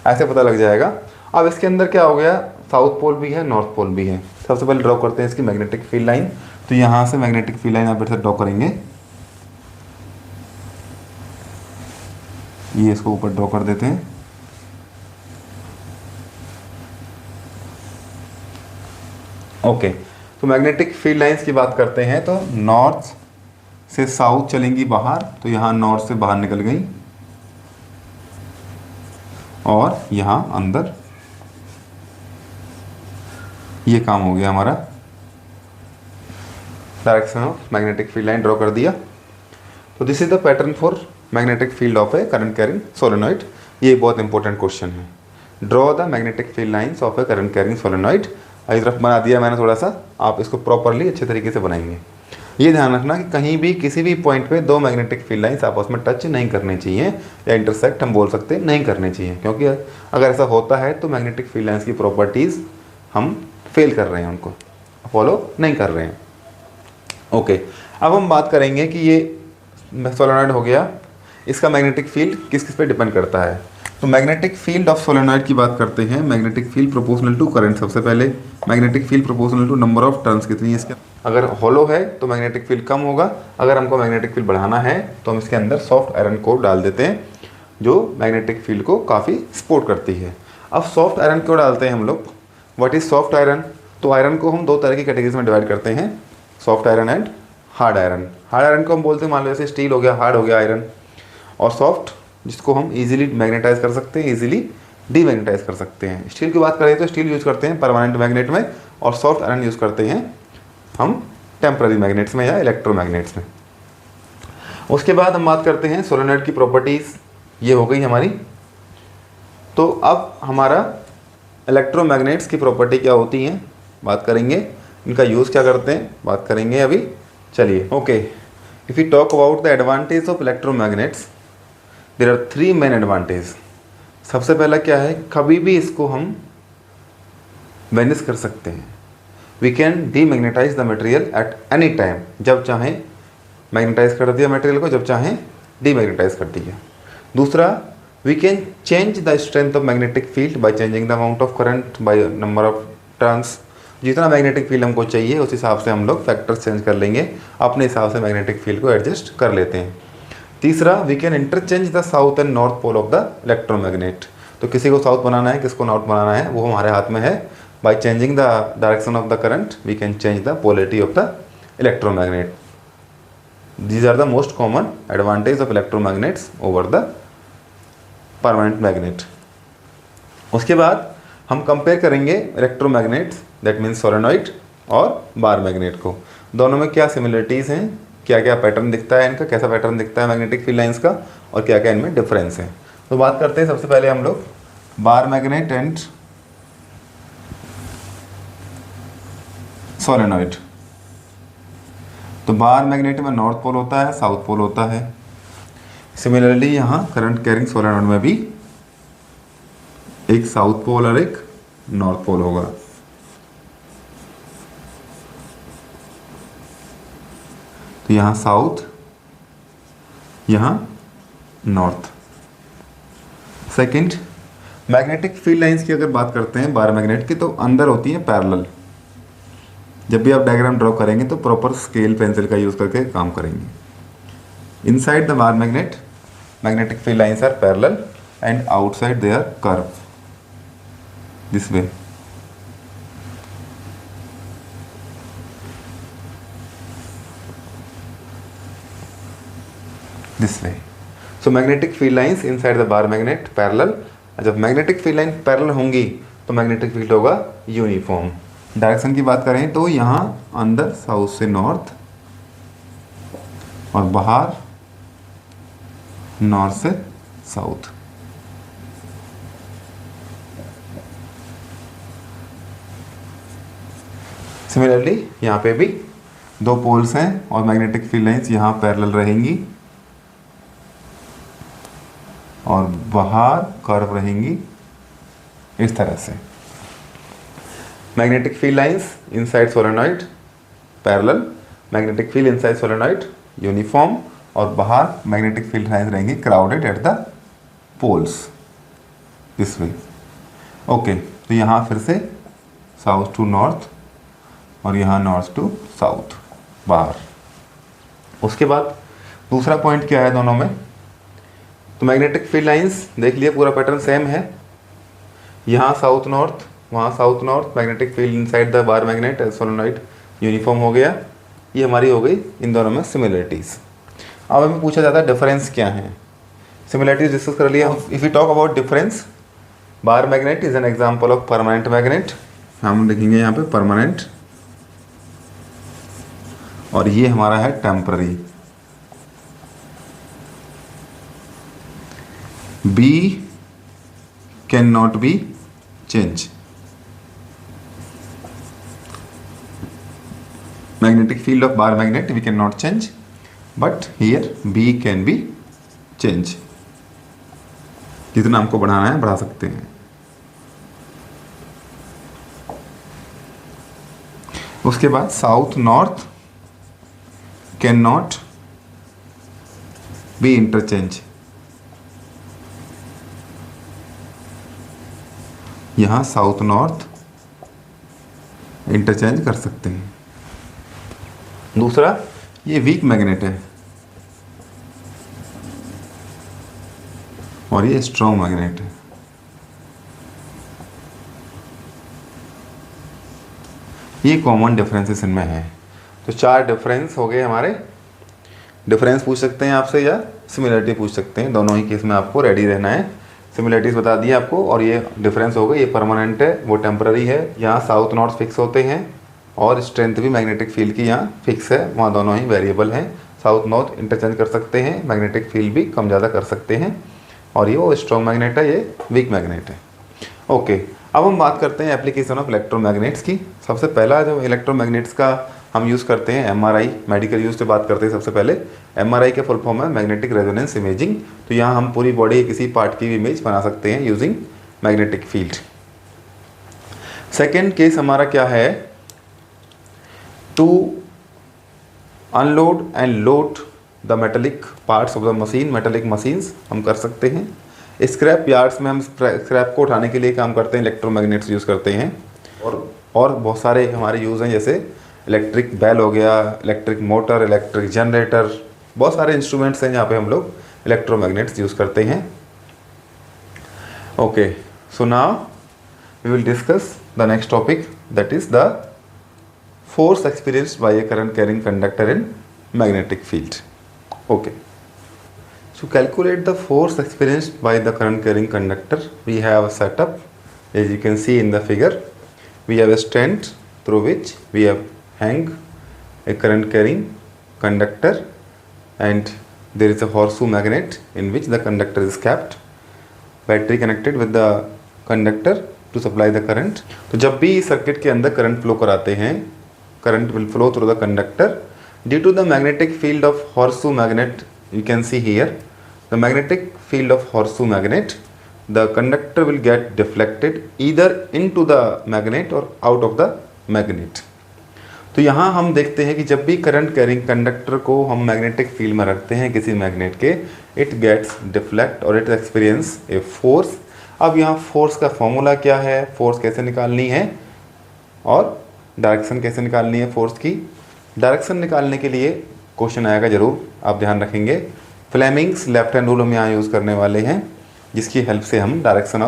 ऐसे पता लग जाएगा। अब इसके अंदर क्या हो गया, साउथ पोल भी है, नॉर्थ पोल भी है। सबसे पहले ड्रॉ करते हैं इसकी मैग्नेटिक फील्ड लाइन। तो यहाँ से मैग्नेटिक फील्ड लाइन आप फिर से ड्रॉ करेंगे, ये इसको ऊपर ड्रॉ कर देते हैं। ओके, तो मैग्नेटिक फील्ड लाइंस की बात करते हैं तो नॉर्थ से साउथ चलेंगी बाहर, तो यहाँ नॉर्थ से बाहर निकल गई और यहाँ अंदर, ये काम हो गया हमारा। Direction of magnetic field line draw कर दिया। तो this is the pattern for magnetic field of A current carrying solenoid. ये बहुत इंपॉर्टेंट क्वेश्चन है। Draw the magnetic field lines of A current carrying solenoid. इस तरफ बना दिया मैंने थोड़ा सा, आप इसको प्रॉपरली अच्छे तरीके से बनाएंगे। ये ध्यान रखना कि कहीं भी किसी भी पॉइंट पे दो मैग्नेटिक फील्ड लाइंस आपस में टच नहीं करनी चाहिए, या इंटरसेक्ट हम बोल सकते हैं नहीं करनी चाहिए, क्योंकि अगर ऐसा होता है तो मैग्नेटिक फील्ड लाइंस की प्रॉपर्टीज़ हम फेल कर रहे हैं, उनको फॉलो नहीं कर रहे हैं। ओके, अब हम बात करेंगे कि ये सोलेनॉइड हो गया, इसका मैग्नेटिक फील्ड किस किस पे डिपेंड करता है। तो मैग्नेटिक फील्ड ऑफ सोलेनॉइड की बात करते हैं। Magnetic field proportional to current. सबसे पहले magnetic field proportional to number of turns कितनी है इसके। अगर होलो है तो मैग्नेटिक फील्ड कम होगा। अगर हमको मैग्नेटिक फील्ड बढ़ाना है तो हम इसके अंदर सॉफ्ट आयरन कोर डाल देते हैं, जो मैग्नेटिक फील्ड को काफ़ी सपोर्ट करती है। अब सॉफ्ट आयरन क्यों डालते हैं हम लोग, व्हाट इज़ सॉफ्ट आयरन। तो आयरन को हम दो तरह की कैटेगरीज में डिवाइड करते हैं, soft iron and hard iron. Hard iron को हम बोलते हैं, मान लो जैसे स्टील हो गया, हार्ड हो गया आयरन, और सॉफ्ट जिसको हम इजीली मैग्नेटाइज कर सकते हैं, इजीली डीमैग्नेटाइज कर सकते हैं। स्टील की बात करें तो स्टील यूज़ करते हैं परमानेंट मैग्नेट में, और सॉफ्ट आयरन यूज़ करते हैं हम टेम्पररी मैग्नेट्स में या इलेक्ट्रोमैग्नेट्स में। उसके बाद हम बात करते हैं सोलेनॉइड की प्रॉपर्टीज़, ये हो गई हमारी। तो अब हमारा इलेक्ट्रोमैग्नेट्स की प्रॉपर्टी क्या होती हैं बात करेंगे, इनका यूज़ क्या करते हैं बात करेंगे अभी। चलिए, okay, if you talk about the advantage of electromagnets, there are 3 main advantage. सबसे पहला क्या है, कभी भी इसको हम वेनिश कर सकते हैं। We can demagnetise the material at any time, जब चाहें मैग्नेटाइज कर दिया मटेरियल को, जब चाहें डीमैग्नेटाइज कर दिया। दूसरा, we can change the strength of magnetic field by changing the amount of current by number of turns. जितना मैग्नेटिक फील्ड हमको चाहिए उस हिसाब से हम लोग फैक्टर्स चेंज कर लेंगे, अपने हिसाब से मैग्नेटिक फील्ड को एडजस्ट कर लेते हैं। तीसरा, we can interchange the south and north pole of the electromagnet. तो किसी को साउथ बनाना है, किसको नॉर्थ बनाना है, वो हमारे हाथ में है। By changing the direction of the current we can change the polarity of the electromagnet. These are the most common advantage of electromagnets over the permanent magnet. उसके बाद हम कंपेयर करेंगे इलेक्ट्रोमैग्नेट्स, दैट मीन्स सोलेनॉइड और bar magnet को। दोनों में क्या similarities हैं, क्या क्या पैटर्न दिखता है इनका, कैसा पैटर्न दिखता है मैग्नेटिक फील्ड लाइंस का, और क्या क्या इनमें डिफरेंस है। तो बात करते हैं सबसे पहले हम लोग बार मैग्नेट एंड सोलेनॉइड। तो बार मैग्नेट में नॉर्थ पोल होता है, साउथ पोल होता है। सिमिलरली यहाँ करंट कैरिंग सोलेनॉइड में भी एक साउथ पोल और एक नॉर्थ पोल होगा। तो यहाँ साउथ, यहाँ north. Second, magnetic field lines की अगर बात करते हैं बार मैग्नेट की, तो अंदर होती है पैरेलल, जब भी आप डायग्राम ड्रॉ करेंगे तो प्रॉपर स्केल पेंसिल का यूज़ करके काम करेंगे। Inside the bar magnet magnetic field lines are parallel and outside they are curve this way. This way. So magnetic field lines inside the bar magnet parallel. जब magnetic field line parallel होंगी तो magnetic field होगा uniform. Direction की बात करें तो यहाँ अंदर साउथ से नॉर्थ और बाहर नॉर्थ से साउथ। सिमिलरली यहाँ पे भी दो पोल्स हैं और मैग्नेटिक फील्ड लाइंस यहाँ पैरेलल रहेंगी और बाहर कर्व रहेंगी इस तरह से। Magnetic field lines inside solenoid parallel, magnetic field inside solenoid uniform और बाहर मैग्नेटिक फील्ड लाइंस रहेंगी crowded at the poles this way. Okay, तो यहाँ फिर से साउथ टू नॉर्थ और यहाँ नॉर्थ टू साउथ बाहर। उसके बाद दूसरा पॉइंट क्या है दोनों में, तो मैग्नेटिक फील्ड लाइंस देख लिए पूरा पैटर्न सेम है। यहाँ साउथ नॉर्थ वहाँ south north, magnetic field inside the bar magnet solenoid uniform हो गया। ये हमारी हो गई इन दोनों में सिमिलरिटीज़। अब हमें पूछा जाता है डिफरेंस क्या है। सिमिलरिटीज डिस्कस कर लिया। If you talk about difference, bar magnet is an example of permanent magnet. हम लिखेंगे यहाँ पे परमानेंट और ये हमारा है temporary. Be can not be change. Magnetic field of bar magnet we cannot change, but here B can be change. जितना हमको बढ़ाना है बढ़ा सकते हैं। उसके बाद south north can not B interchange. यहाँ साउथ नॉर्थ इंटरचेंज कर सकते हैं। दूसरा, ये वीक मैग्नेट है और ये स्ट्रॉन्ग मैग्नेट है। ये कॉमन डिफरेंसेस इनमें है। तो 4 डिफरेंस हो गए हमारे। डिफरेंस पूछ सकते हैं आपसे या सिमिलरिटी पूछ सकते हैं, दोनों ही केस में आपको रेडी रहना है। सिमिलरिटीज बता दी आपको और ये डिफरेंस हो गए। ये परमानेंट है, वो टेम्पररी है। यहाँ साउथ नॉर्थ फिक्स होते हैं और स्ट्रेंथ भी मैग्नेटिक फील्ड की यहाँ फिक्स है, वहाँ दोनों ही वेरिएबल हैं। साउथ नॉर्थ इंटरचेंज कर सकते हैं, मैग्नेटिक फील्ड भी कम ज़्यादा कर सकते हैं। और ये वो स्ट्रॉन्ग मैग्नेट है, ये वीक मैग्नेट है। ओके, अब हम बात करते हैं एप्लीकेशन ऑफ इलेक्ट्रोमैग्नेट्स की। सबसे पहला जो इलेक्ट्रोमैग्नेट्स का हम यूज़ करते हैं MRI, मेडिकल यूज़ से बात करते हैं। सबसे पहले MRI के फुल फॉर्म है मैग्नेटिक रेजोनेंस इमेजिंग। तो यहाँ हम पूरी बॉडी के किसी पार्ट की इमेज बना सकते हैं using magnetic field. Second case हमारा क्या है, to unload and load the metallic parts of the machine. Metallic machines हम कर सकते हैं। स्क्रैप यार्ड्स में हम स्क्रैप को उठाने के लिए काम करते हैं, इलेक्ट्रोमैग्नेट्स यूज़ करते हैं। और बहुत सारे हमारे यूज़ हैं, जैसे इलेक्ट्रिक बेल हो गया, इलेक्ट्रिक मोटर, इलेक्ट्रिक जनरेटर, बहुत सारे इंस्ट्रूमेंट्स हैं जहाँ पे हम लोग इलेक्ट्रोमैग्नेट्स यूज़ करते हैं। Okay, so now we will discuss the next topic, that is the force experienced by a current carrying conductor in magnetic field. Okay, so calculate the force experienced by the current carrying conductor. We have a setup, as you can see in the figure. We have a stand through which we have hang a current carrying conductor, and there is a horseshoe magnet in which the conductor is kept. Battery connected with the conductor to supply the current. तो जब भी circuit के अंदर current flow कराते हैं, current will flow through the conductor due to the magnetic field of horseshoe magnet. You can see here the magnetic field of horseshoe magnet, the conductor will get deflected either into the magnet or out of the magnet. तो यहाँ हम देखते हैं कि जब भी current carrying conductor को हम मैग्नेटिक फील्ड में रखते हैं किसी मैग्नेट के, इट गेट्स डिफ्लेक्ट और इट एक्सपीरियंस ए फोर्स। अब यहाँ फोर्स का फॉर्मूला क्या है, फोर्स कैसे निकालनी है और डायरेक्शन कैसे निकालनी है फोर्स की। डायरेक्शन निकालने के लिए क्वेश्चन आएगा ज़रूर, आप ध्यान रखेंगे। फ्लेमिंग्स लेफ्ट हैंड रूल हम यहाँ यूज़ करने वाले हैं, जिसकी हेल्प से हम direction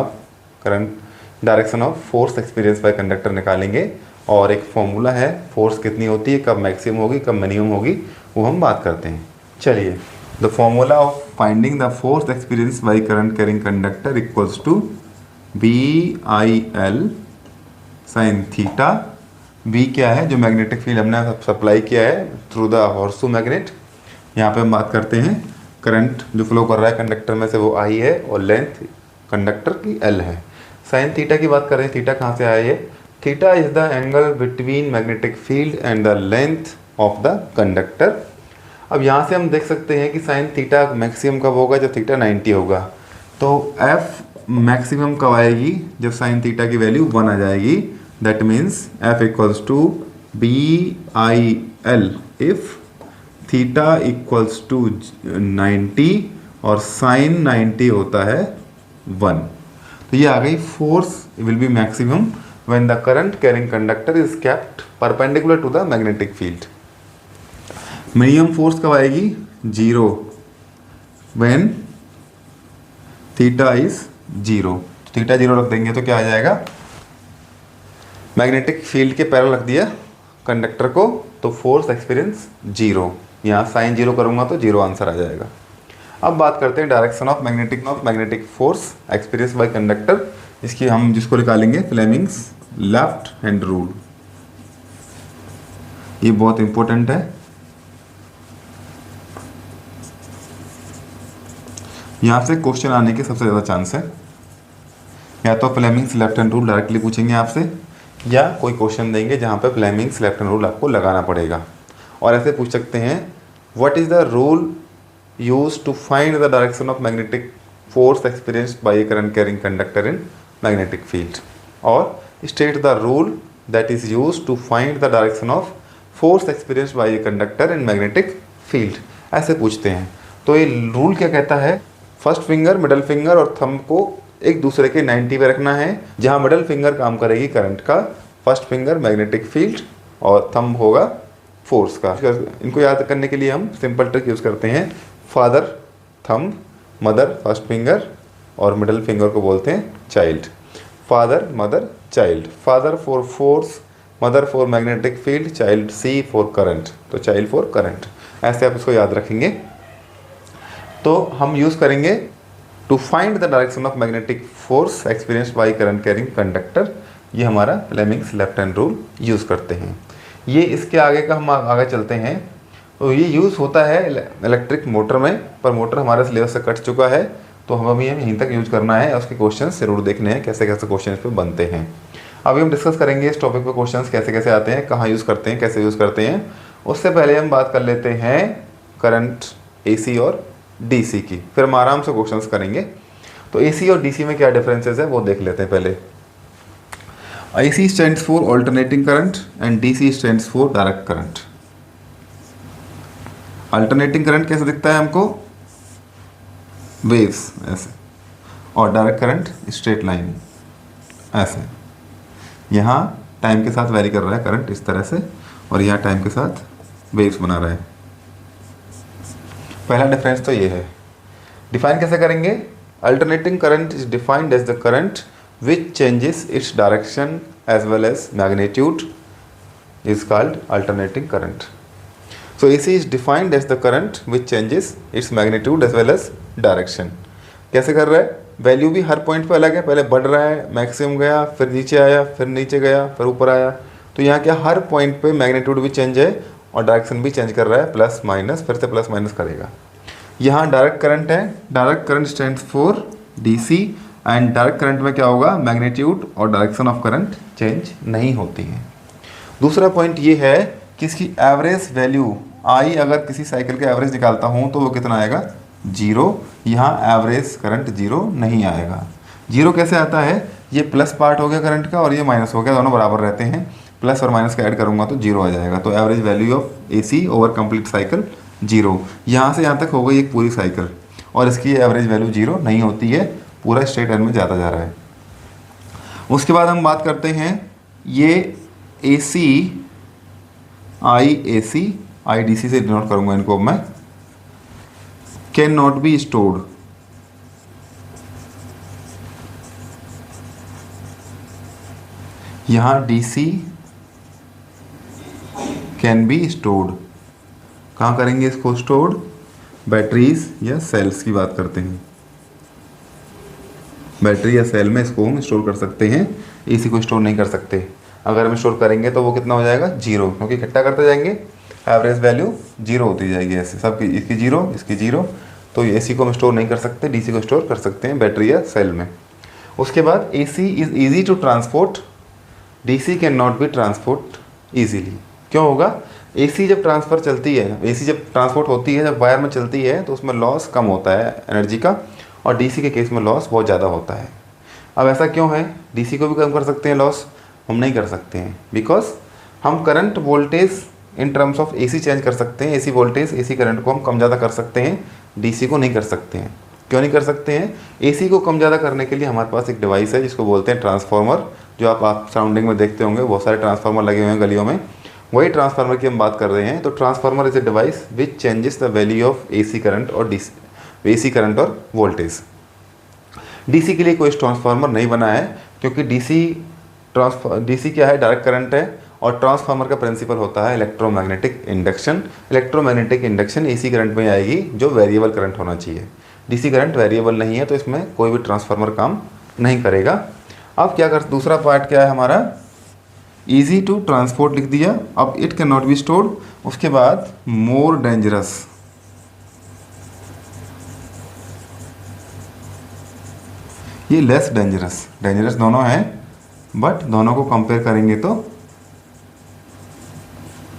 of force experience bye conductor निकालेंगे। और एक फॉर्मूला है, फोर्स कितनी होती है, कब मैक्सिमम होगी, कब मिनिमम होगी, वो हम बात करते हैं। चलिए, the formula of finding the force experience by current carrying conductor equals to BIL sine theta. B क्या है, जो मैग्नेटिक फील्ड हमने सप्लाई किया है थ्रू द हॉर्सू मैग्नेट। यहाँ पे हम बात करते हैं करंट जो फ्लो कर रहा है कंडक्टर में से वो I है, और लेंथ कंडक्टर की L है। साइन थीटा की बात कर रहे हैं, थीटा कहाँ से आया है, theta is the angle between magnetic field and the length of the conductor. अब यहाँ से हम देख सकते हैं कि साइन थीटा मैक्सिमम कब होगा, जब थीटा 90 होगा। तो F मैक्सिमम कब आएगी, जब साइन थीटा की वैल्यू 1 आ जाएगी। That means F equals to BIL if theta equals to 90 और साइन 90 होता है 1। तो ये आ गई, force will be maximum when the current carrying conductor is kept perpendicular to the magnetic field. Minimum force कब आएगी, 0 when थीटा इज 0। थीटा 0 रख देंगे तो क्या आ जाएगा, मैग्नेटिक फील्ड के पैरेलल रख दिया कंडक्टर को, तो फोर्स एक्सपीरियंस 0। यहाँ साइन 0 करूँगा तो 0 आंसर आ जाएगा। अब बात करते हैं direction of magnetic force experience bye conductor, जिसको निकालेंगे फ्लेमिंग्स लेफ्ट हैंड रूल। ये बहुत इंपॉर्टेंट है। यहां से क्वेश्चन आने के सबसे ज़्यादा चांस है, या तो Fleming's left hand rule directly पूछेंगे आपसे, या कोई क्वेश्चन देंगे जहां पे फ्लेमिंग्स लेफ्ट हैंड रूल आपको लगाना पड़ेगा। और ऐसे पूछ सकते हैं, what is the rule used to find the direction of magnetic force experienced by a current carrying conductor in magnetic field, और state the rule that is used to find the direction of force experienced by a conductor in magnetic field. ऐसे पूछते हैं। तो ये rule क्या कहता है, first finger, middle finger और थंब को एक दूसरे के 90 पे रखना है। जहाँ मिडल फिंगर काम करेगी करंट का, फर्स्ट फिंगर मैग्नेटिक फील्ड और थंब होगा फोर्स का। इनको याद करने के लिए हम सिंपल ट्रिक यूज़ करते हैं, father thumb, mother first finger और मिडल फिंगर को बोलते हैं child. Father, mother, child. Father for force, mother for magnetic field, child C for current, तो चाइल्ड फॉर करंट। ऐसे आप इसको याद रखेंगे। तो हम यूज़ करेंगे to find the direction of magnetic force experienced by current carrying conductor. ये हमारा Fleming's left hand rule use करते हैं। ये इसके आगे का हम आगे चलते हैं। तो ये यूज़ होता है इलेक्ट्रिक मोटर में, पर मोटर हमारे सिलेबस से कट चुका है, तो हमें यहीं तक यूज़ करना है। उसके क्वेश्चन जरूर देखने हैं, कैसे कैसे क्वेश्चन इस पर बनते हैं। अभी हम डिस्कस करेंगे इस टॉपिक पे क्वेश्चंस कैसे कैसे आते हैं, कहाँ यूज़ करते हैं, कैसे यूज़ करते हैं। उससे पहले हम बात कर लेते हैं करंट AC और DC की, फिर हम आराम से क्वेश्चंस करेंगे। तो AC और DC में क्या डिफरेंसेस है वो देख लेते हैं पहले। AC stands for alternating current and DC stands for direct current. Alternating current कैसे दिखता है हमको, वेव्स ऐसे, और डायरेक्ट करंट स्ट्रेट लाइन ऐसे। यहाँ टाइम के साथ वेरी कर रहा है करंट इस तरह से, और यहाँ टाइम के साथ वेव्स बना रहा है। पहला डिफरेंस तो ये है। डिफाइन कैसे करेंगे, alternating current is defined as the current which changes its direction as well as magnitude is called alternating current. So AC is defined as the current which changes its magnitude as well as direction। कैसे कर रहा है, value भी हर point पे अलग है, पहले बढ़ रहा है, मैक्सिमम गया, फिर नीचे आया, फिर नीचे गया, फिर ऊपर आया। तो यहाँ क्या हर पॉइंट पे मैग्नीट्यूड भी चेंज है और डायरेक्शन भी चेंज कर रहा है, प्लस माइनस, फिर से प्लस माइनस करेगा। यहाँ डायरेक्ट करंट है, direct current stands for DC, and direct current में क्या होगा, मैग्नीट्यूड और डायरेक्शन ऑफ करंट चेंज नहीं होती है। दूसरा पॉइंट ये है कि इसकी एवरेज वैल्यू I अगर किसी साइकिल का एवरेज निकालता हूँ तो वो कितना आएगा, 0। यहाँ एवरेज करंट 0 नहीं आएगा। 0 कैसे आता है, ये प्लस पार्ट हो गया करंट का और ये माइनस हो गया, दोनों बराबर रहते हैं, प्लस और माइनस का ऐड करूँगा तो 0 आ जाएगा। तो average value of AC over complete cycle 0। यहाँ से यहाँ तक हो गई एक पूरी साइकिल, और इसकी एवरेज वैल्यू 0 नहीं होती है, पूरा स्ट्रेट लाइन में जाता जा रहा है। उसके बाद हम बात करते हैं ये AC IAC IDC से डिनोट करूँगा इनको अब मैं, कैन नॉट बी स्टोर्ड, यहाँ DC कैन बी स्टोर्ड, कहाँ करेंगे इसको स्टोर्ड, बैटरीज या सेल्स की बात करते हैं, बैटरी या सेल में इसको हम स्टोर कर सकते हैं, AC को स्टोर नहीं कर सकते। अगर हम स्टोर करेंगे तो वो कितना हो जाएगा, 0, क्योंकि इकट्ठा करते जाएंगे एवरेज वैल्यू 0 होती जाएगी, ऐसे सबकी, इसकी 0 इसकी 0, तो AC को हम स्टोर नहीं कर सकते, DC को स्टोर कर सकते हैं बैटरी या सेल में। उसके बाद AC is easy to transport, DC can not be transport easily. क्यों होगा, AC जब ट्रांसफ़र चलती है, AC जब ट्रांसपोर्ट होती है, जब वायर में चलती है तो उसमें लॉस कम होता है एनर्जी का, और DC के केस में लॉस बहुत ज़्यादा होता है। अब ऐसा क्यों है, DC को भी कम कर सकते हैं लॉस, हम नहीं कर सकते हैं, बिकॉज हम current voltage in terms of AC change कर सकते हैं, AC वोल्टेज AC करंट को हम कम ज़्यादा कर सकते हैं, DC को नहीं कर सकते हैं। क्यों नहीं कर सकते हैं, AC को कम ज़्यादा करने के लिए हमारे पास एक डिवाइस है जिसको बोलते हैं ट्रांसफार्मर, जो आप सराउंडिंग में देखते होंगे, बहुत सारे ट्रांसफार्मर लगे हुए हैं गलियों में, वही ट्रांसफार्मर की हम बात कर रहे हैं। तो transformer is a device which changes the value of AC current और AC करंट और वोल्टेज। DC के लिए कोई ट्रांसफार्मर नहीं बना है, क्योंकि DC क्या है, डायरेक्ट करंट है, और ट्रांसफार्मर का प्रिंसिपल होता है electromagnetic induction. Electromagnetic induction AC current में आएगी, जो वेरिएबल करंट होना चाहिए। DC करंट वेरिएबल नहीं है, तो इसमें कोई भी ट्रांसफार्मर काम नहीं करेगा। अब क्या कर, दूसरा पार्ट क्या है हमारा, ईजी टू ट्रांसपोर्ट लिख दिया, अब it can not be stored. उसके बाद मोर डेंजरस, ये लेस डेंजरस, डेंजरस दोनों हैं, बट दोनों को कंपेयर करेंगे तो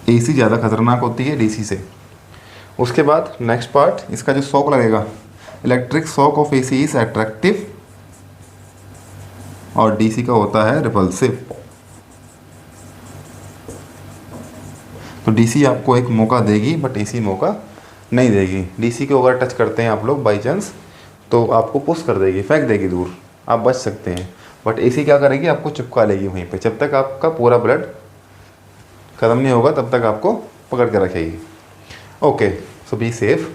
AC ज़्यादा खतरनाक होती है DC से। उसके बाद नेक्स्ट पार्ट, इसका जो शॉक लगेगा, electric shock of AC is attractive, और DC का होता है रिपल्सिव। तो DC आपको एक मौका देगी, बट AC मौका नहीं देगी। DC को अगर टच करते हैं आप लोग बाई चांस, तो आपको पुश कर देगी, फेंक देगी दूर, आप बच सकते हैं। बट AC क्या करेगी, आपको चिपका लेगी वहीं पे, जब तक आपका पूरा ब्लड ख़त्म नहीं होगा तब तक आपको पकड़ के रखेगी। Okay, so be safe.